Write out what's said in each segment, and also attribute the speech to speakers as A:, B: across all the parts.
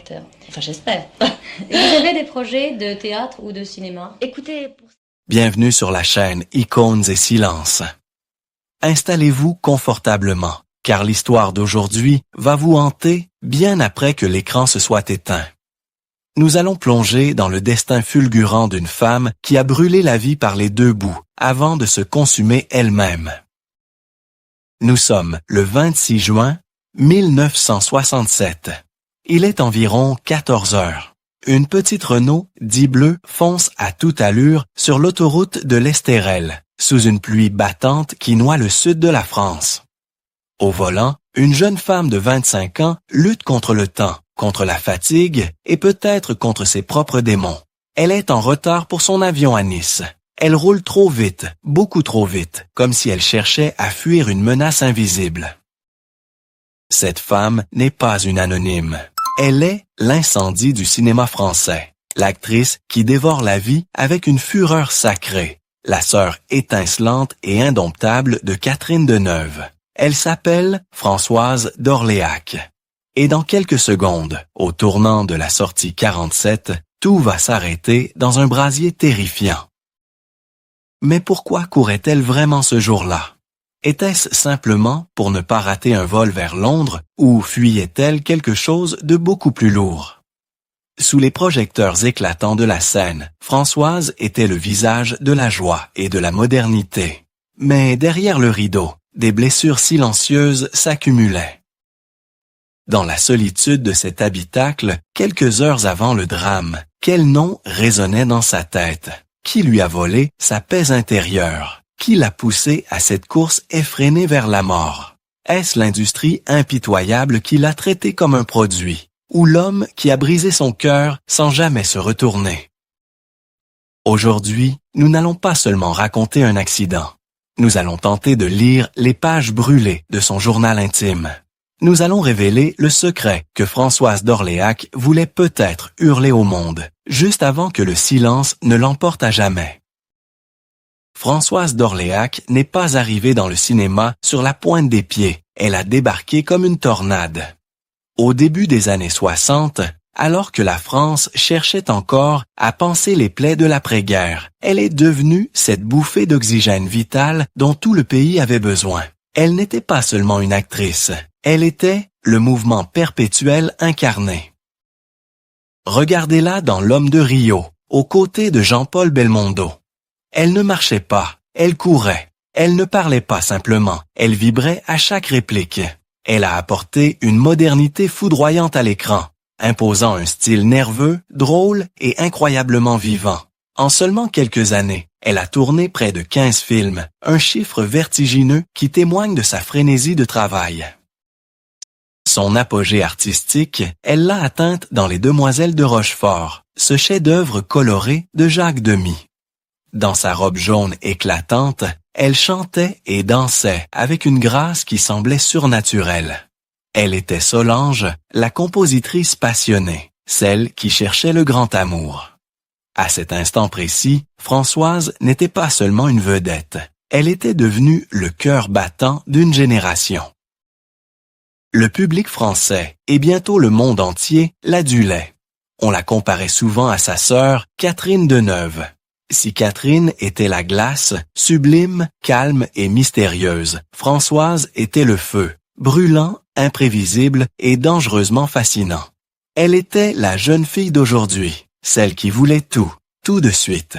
A: Enfin, j'espère. Et vous avez des projets de théâtre ou de cinéma?
B: Écoutez,
C: Bienvenue sur la chaîne Icônes et Silences. Installez-vous confortablement, car l'histoire d'aujourd'hui va vous hanter bien après que l'écran se soit éteint. Nous allons plonger dans le destin fulgurant d'une femme qui a brûlé la vie par les deux bouts avant de se consumer elle-même. Nous sommes le 26 juin 1967. Il est environ 14 heures. Une petite Renault dit bleu fonce à toute allure sur l'autoroute de l'Estérel, sous une pluie battante qui noie le sud de la France. Au volant, une jeune femme de 25 ans lutte contre le temps, contre la fatigue et peut-être contre ses propres démons. Elle est en retard pour son avion à Nice. Elle roule trop vite, beaucoup trop vite, comme si elle cherchait à fuir une menace invisible. Cette femme n'est pas une anonyme. Elle est l'incendie du cinéma français, l'actrice qui dévore la vie avec une fureur sacrée, la sœur étincelante et indomptable de Catherine Deneuve. Elle s'appelle Françoise d'Orléac. Et dans quelques secondes, au tournant de la sortie 47, tout va s'arrêter dans un brasier terrifiant. Mais pourquoi courait-elle vraiment ce jour-là? Était-ce simplement pour ne pas rater un vol vers Londres ou fuyait-elle quelque chose de beaucoup plus lourd? Sous les projecteurs éclatants de la scène, Françoise était le visage de la joie et de la modernité. Mais derrière le rideau, des blessures silencieuses s'accumulaient. Dans la solitude de cet habitacle, quelques heures avant le drame, quel nom résonnait dans sa tête? Qui lui a volé sa paix intérieure? Qui l'a poussé à cette course effrénée vers la mort? Est-ce l'industrie impitoyable qui l'a traité comme un produit, ou l'homme qui a brisé son cœur sans jamais se retourner? Aujourd'hui, nous n'allons pas seulement raconter un accident. Nous allons tenter de lire les pages brûlées de son journal intime. Nous allons révéler le secret que Françoise d'Orléac voulait peut-être hurler au monde, juste avant que le silence ne l'emporte à jamais. Françoise d'Orléac n'est pas arrivée dans le cinéma sur la pointe des pieds, elle a débarqué comme une tornade. Au début des années 60, alors que la France cherchait encore à panser les plaies de l'après-guerre, elle est devenue cette bouffée d'oxygène vital dont tout le pays avait besoin. Elle n'était pas seulement une actrice, elle était le mouvement perpétuel incarné. Regardez-la dans L'Homme de Rio, aux côtés de Jean-Paul Belmondo. Elle ne marchait pas, elle courait. Elle ne parlait pas simplement, elle vibrait à chaque réplique. Elle a apporté une modernité foudroyante à l'écran, imposant un style nerveux, drôle et incroyablement vivant. En seulement quelques années, elle a tourné près de 15 films, un chiffre vertigineux qui témoigne de sa frénésie de travail. Son apogée artistique, elle l'a atteinte dans Les Demoiselles de Rochefort, ce chef-d'œuvre coloré de Jacques Demy. Dans sa robe jaune éclatante, elle chantait et dansait avec une grâce qui semblait surnaturelle. Elle était Solange, la compositrice passionnée, celle qui cherchait le grand amour. À cet instant précis, Françoise n'était pas seulement une vedette, elle était devenue le cœur battant d'une génération. Le public français, et bientôt le monde entier, l'adulait. On la comparait souvent à sa sœur, Catherine Deneuve. Si Catherine était la glace, sublime, calme et mystérieuse, Françoise était le feu, brûlant, imprévisible et dangereusement fascinant. Elle était la jeune fille d'aujourd'hui, celle qui voulait tout de suite.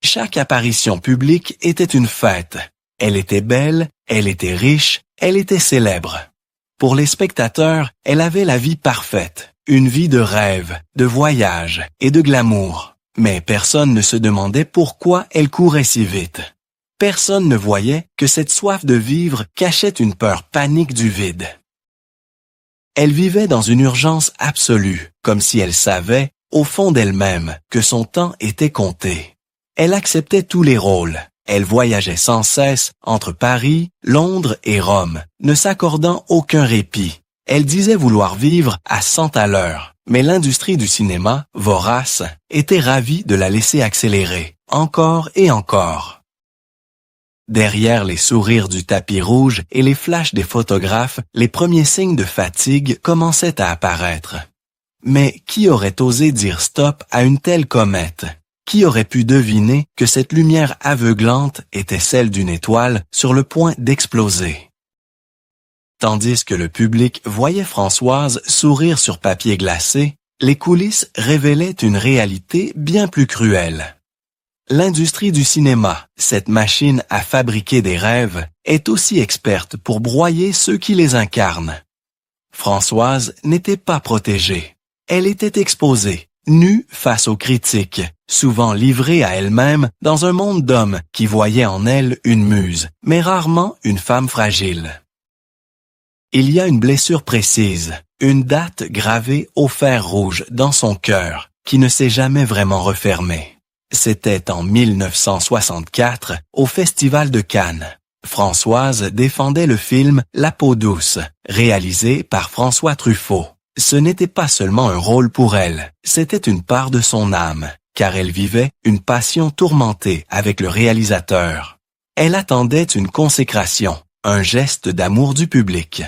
C: Chaque apparition publique était une fête. Elle était belle, elle était riche, elle était célèbre. Pour les spectateurs, elle avait la vie parfaite, une vie de rêve, de voyage et de glamour. Mais personne ne se demandait pourquoi elle courait si vite. Personne ne voyait que cette soif de vivre cachait une peur panique du vide. Elle vivait dans une urgence absolue, comme si elle savait, au fond d'elle-même, que son temps était compté. Elle acceptait tous les rôles. Elle voyageait sans cesse entre Paris, Londres et Rome, ne s'accordant aucun répit. Elle disait vouloir vivre à 100 à l'heure, mais l'industrie du cinéma, vorace, était ravie de la laisser accélérer, encore et encore. Derrière les sourires du tapis rouge et les flashs des photographes, les premiers signes de fatigue commençaient à apparaître. Mais qui aurait osé dire stop à une telle comète? Qui aurait pu deviner que cette lumière aveuglante était celle d'une étoile sur le point d'exploser? Tandis que le public voyait Françoise sourire sur papier glacé, les coulisses révélaient une réalité bien plus cruelle. L'industrie du cinéma, cette machine à fabriquer des rêves, est aussi experte pour broyer ceux qui les incarnent. Françoise n'était pas protégée. Elle était exposée, nue face aux critiques, souvent livrée à elle-même dans un monde d'hommes qui voyaient en elle une muse, mais rarement une femme fragile. Il y a une blessure précise, une date gravée au fer rouge dans son cœur, qui ne s'est jamais vraiment refermée. C'était en 1964, au Festival de Cannes. Françoise défendait le film La peau douce, réalisé par François Truffaut. Ce n'était pas seulement un rôle pour elle, c'était une part de son âme, car elle vivait une passion tourmentée avec le réalisateur. Elle attendait une consécration, un geste d'amour du public.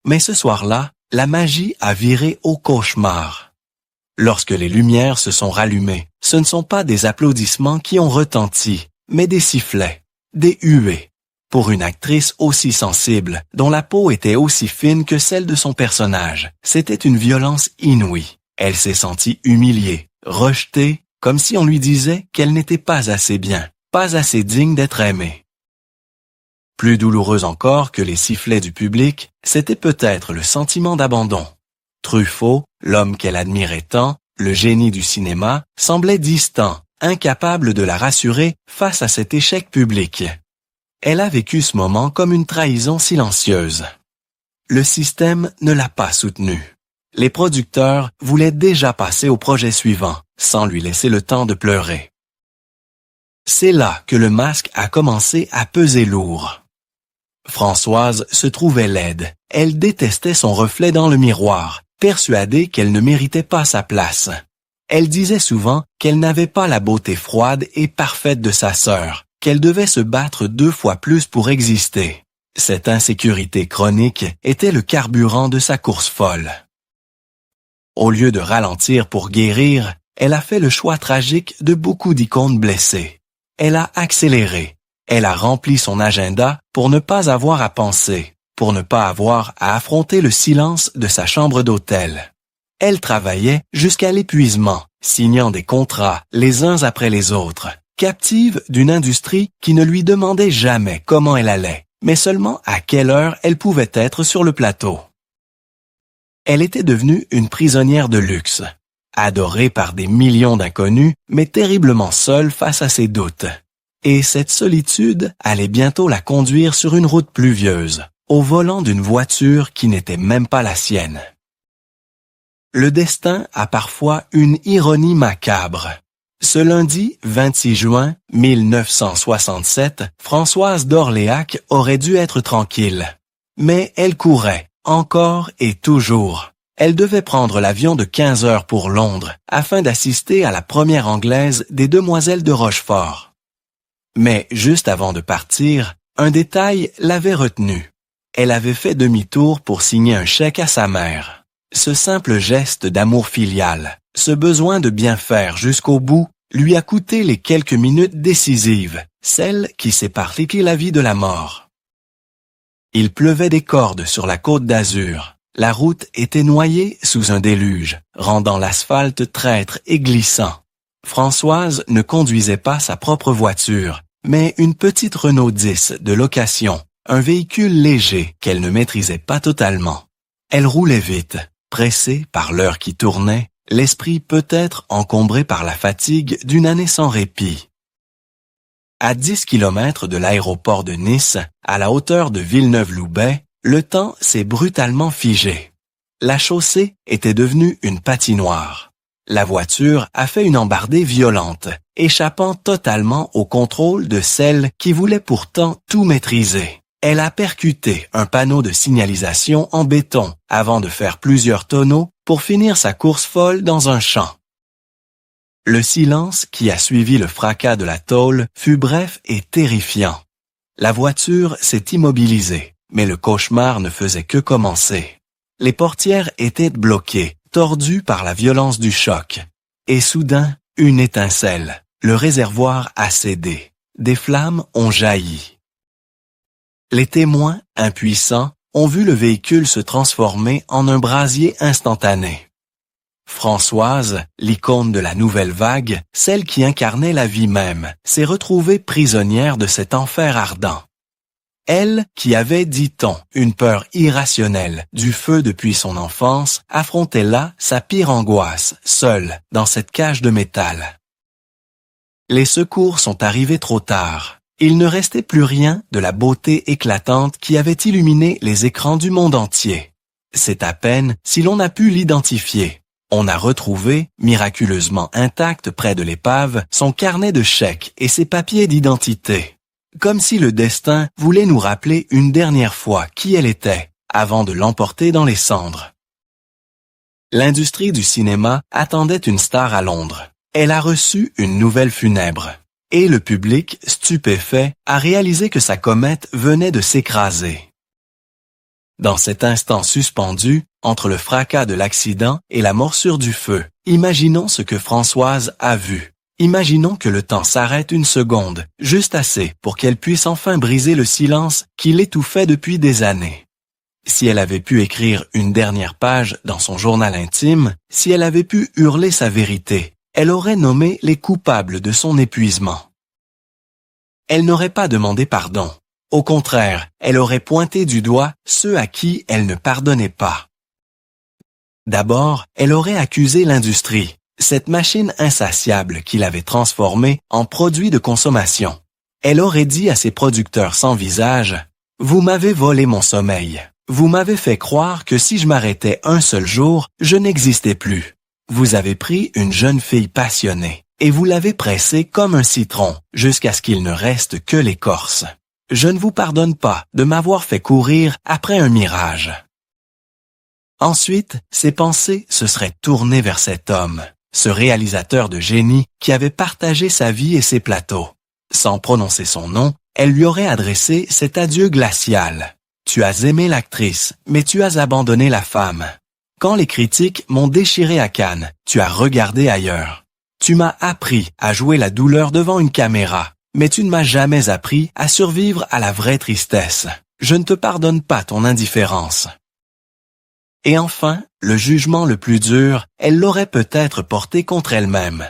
C: Mais ce soir-là, la magie a viré au cauchemar. Lorsque les lumières se sont rallumées, ce ne sont pas des applaudissements qui ont retenti, mais des sifflets, des huées. Pour une actrice aussi sensible, dont la peau était aussi fine que celle de son personnage, c'était une violence inouïe. Elle s'est sentie humiliée, rejetée, comme si on lui disait qu'elle n'était pas assez bien, pas assez digne d'être aimée. Plus douloureux encore que les sifflets du public, c'était peut-être le sentiment d'abandon. Truffaut, l'homme qu'elle admirait tant, le génie du cinéma, semblait distant, incapable de la rassurer face à cet échec public. Elle a vécu ce moment comme une trahison silencieuse. Le système ne l'a pas soutenue. Les producteurs voulaient déjà passer au projet suivant, sans lui laisser le temps de pleurer. C'est là que le masque a commencé à peser lourd. Françoise se trouvait laide. Elle détestait son reflet dans le miroir, persuadée qu'elle ne méritait pas sa place. Elle disait souvent qu'elle n'avait pas la beauté froide et parfaite de sa sœur, qu'elle devait se battre 2 fois plus pour exister. Cette insécurité chronique était le carburant de sa course folle. Au lieu de ralentir pour guérir, elle a fait le choix tragique de beaucoup d'icônes blessées. Elle a accéléré. Elle a rempli son agenda pour ne pas avoir à penser, pour ne pas avoir à affronter le silence de sa chambre d'hôtel. Elle travaillait jusqu'à l'épuisement, signant des contrats les uns après les autres, captive d'une industrie qui ne lui demandait jamais comment elle allait, mais seulement à quelle heure elle pouvait être sur le plateau. Elle était devenue une prisonnière de luxe, adorée par des millions d'inconnus, mais terriblement seule face à ses doutes. Et cette solitude allait bientôt la conduire sur une route pluvieuse, au volant d'une voiture qui n'était même pas la sienne. Le destin a parfois une ironie macabre. Ce lundi 26 juin 1967, Françoise d'Orléac aurait dû être tranquille. Mais elle courait, encore et toujours. Elle devait prendre l'avion de 15 heures pour Londres, afin d'assister à la première anglaise des Demoiselles de Rochefort. Mais juste avant de partir, un détail l'avait retenue. Elle avait fait demi-tour pour signer un chèque à sa mère. Ce simple geste d'amour filial, ce besoin de bien faire jusqu'au bout, lui a coûté les quelques minutes décisives, celles qui séparent la vie de la mort. Il pleuvait des cordes sur la Côte d'Azur. La route était noyée sous un déluge, rendant l'asphalte traître et glissant. Françoise ne conduisait pas sa propre voiture, mais une petite Renault 10 de location, un véhicule léger qu'elle ne maîtrisait pas totalement. Elle roulait vite, pressée par l'heure qui tournait, l'esprit peut-être encombré par la fatigue d'une année sans répit. À 10 kilomètres de l'aéroport de Nice, à la hauteur de Villeneuve-Loubet, le temps s'est brutalement figé. La chaussée était devenue une patinoire. La voiture a fait une embardée violente, échappant totalement au contrôle de celle qui voulait pourtant tout maîtriser. Elle a percuté un panneau de signalisation en béton avant de faire plusieurs tonneaux pour finir sa course folle dans un champ. Le silence qui a suivi le fracas de la tôle fut bref et terrifiant. La voiture s'est immobilisée, mais le cauchemar ne faisait que commencer. Les portières étaient bloquées, tordu par la violence du choc. Et soudain, une étincelle. Le réservoir a cédé. Des flammes ont jailli. Les témoins, impuissants, ont vu le véhicule se transformer en un brasier instantané. Françoise, l'icône de la nouvelle vague, celle qui incarnait la vie même, s'est retrouvée prisonnière de cet enfer ardent. Elle, qui avait, dit-on, une peur irrationnelle du feu depuis son enfance, affrontait là sa pire angoisse, seule, dans cette cage de métal. Les secours sont arrivés trop tard. Il ne restait plus rien de la beauté éclatante qui avait illuminé les écrans du monde entier. C'est à peine si l'on a pu l'identifier. On a retrouvé, miraculeusement intact près de l'épave, son carnet de chèques et ses papiers d'identité. Comme si le destin voulait nous rappeler une dernière fois qui elle était, avant de l'emporter dans les cendres. L'industrie du cinéma attendait une star à Londres. Elle a reçu une nouvelle funèbre. Et le public, stupéfait, a réalisé que sa comète venait de s'écraser. Dans cet instant suspendu, entre le fracas de l'accident et la morsure du feu, imaginons ce que Françoise a vu. Imaginons que le temps s'arrête une seconde, juste assez pour qu'elle puisse enfin briser le silence qui l'étouffait depuis des années. Si elle avait pu écrire une dernière page dans son journal intime, si elle avait pu hurler sa vérité, elle aurait nommé les coupables de son épuisement. Elle n'aurait pas demandé pardon. Au contraire, elle aurait pointé du doigt ceux à qui elle ne pardonnait pas. D'abord, elle aurait accusé l'industrie, cette machine insatiable qui l'avait transformée en produit de consommation. Elle aurait dit à ses producteurs sans visage, « Vous m'avez volé mon sommeil. Vous m'avez fait croire que si je m'arrêtais un seul jour, je n'existais plus. Vous avez pris une jeune fille passionnée et vous l'avez pressée comme un citron jusqu'à ce qu'il ne reste que l'écorce. Je ne vous pardonne pas de m'avoir fait courir après un mirage. » Ensuite, ses pensées se seraient tournées vers cet homme, ce réalisateur de génie qui avait partagé sa vie et ses plateaux. Sans prononcer son nom, elle lui aurait adressé cet adieu glacial. « Tu as aimé l'actrice, mais tu as abandonné la femme. Quand les critiques m'ont déchiré à Cannes, tu as regardé ailleurs. Tu m'as appris à jouer la douleur devant une caméra, mais tu ne m'as jamais appris à survivre à la vraie tristesse. Je ne te pardonne pas ton indifférence. » Et enfin, le jugement le plus dur, elle l'aurait peut-être porté contre elle-même.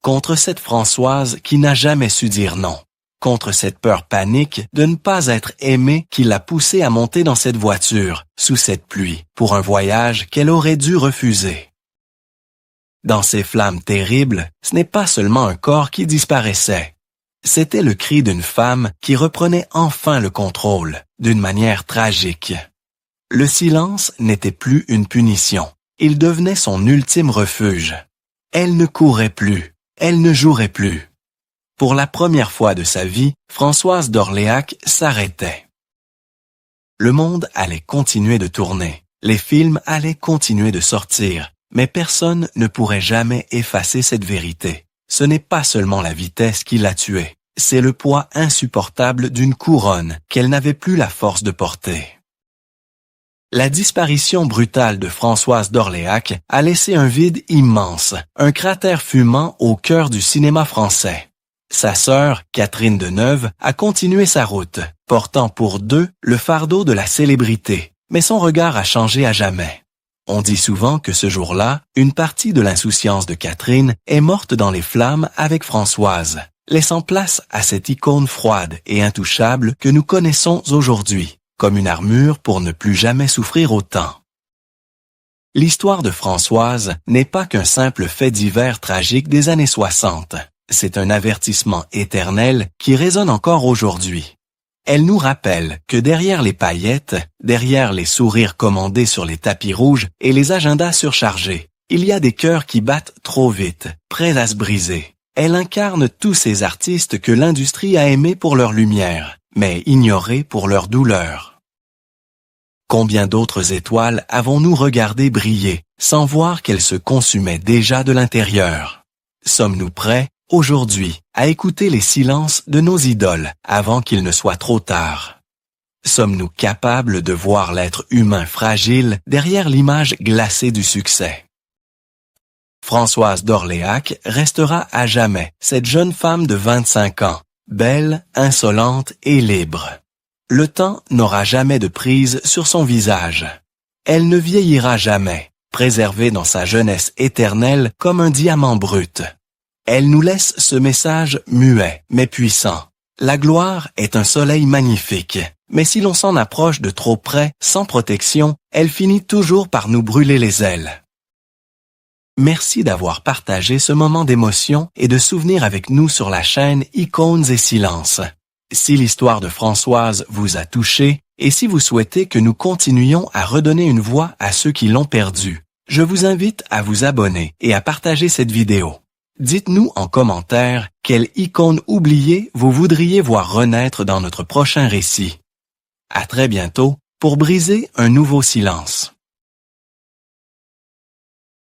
C: Contre cette Françoise qui n'a jamais su dire non. Contre cette peur panique de ne pas être aimée qui l'a poussée à monter dans cette voiture, sous cette pluie, pour un voyage qu'elle aurait dû refuser. Dans ces flammes terribles, ce n'est pas seulement un corps qui disparaissait. C'était le cri d'une femme qui reprenait enfin le contrôle, d'une manière tragique. Le silence n'était plus une punition. Il devenait son ultime refuge. Elle ne courait plus. Elle ne jouerait plus. Pour la première fois de sa vie, Françoise d'Orléac s'arrêtait. Le monde allait continuer de tourner. Les films allaient continuer de sortir. Mais personne ne pourrait jamais effacer cette vérité. Ce n'est pas seulement la vitesse qui l'a tuée. C'est le poids insupportable d'une couronne qu'elle n'avait plus la force de porter. La disparition brutale de Françoise d'Orléac a laissé un vide immense, un cratère fumant au cœur du cinéma français. Sa sœur, Catherine Deneuve, a continué sa route, portant pour deux le fardeau de la célébrité, mais son regard a changé à jamais. On dit souvent que ce jour-là, une partie de l'insouciance de Catherine est morte dans les flammes avec Françoise, laissant place à cette icône froide et intouchable que nous connaissons aujourd'hui, comme une armure pour ne plus jamais souffrir autant. L'histoire de Françoise n'est pas qu'un simple fait divers tragique des années 60. C'est un avertissement éternel qui résonne encore aujourd'hui. Elle nous rappelle que derrière les paillettes, derrière les sourires commandés sur les tapis rouges et les agendas surchargés, il y a des cœurs qui battent trop vite, prêts à se briser. Elle incarne tous ces artistes que l'industrie a aimés pour leur lumière, mais ignorés pour leur douleur. Combien d'autres étoiles avons-nous regardé briller, sans voir qu'elles se consumaient déjà de l'intérieur? Sommes-nous prêts, aujourd'hui, à écouter les silences de nos idoles avant qu'il ne soit trop tard? Sommes-nous capables de voir l'être humain fragile derrière l'image glacée du succès? Françoise d'Orléac restera à jamais cette jeune femme de 25 ans, belle, insolente et libre. Le temps n'aura jamais de prise sur son visage. Elle ne vieillira jamais, préservée dans sa jeunesse éternelle comme un diamant brut. Elle nous laisse ce message muet, mais puissant. La gloire est un soleil magnifique, mais si l'on s'en approche de trop près, sans protection, elle finit toujours par nous brûler les ailes. Merci d'avoir partagé ce moment d'émotion et de souvenir avec nous sur la chaîne Icônes et Silences. Si l'histoire de Françoise vous a touché et si vous souhaitez que nous continuions à redonner une voix à ceux qui l'ont perdue, je vous invite à vous abonner et à partager cette vidéo. Dites-nous en commentaire quelle icône oubliée vous voudriez voir renaître dans notre prochain récit. À très bientôt pour briser un nouveau silence.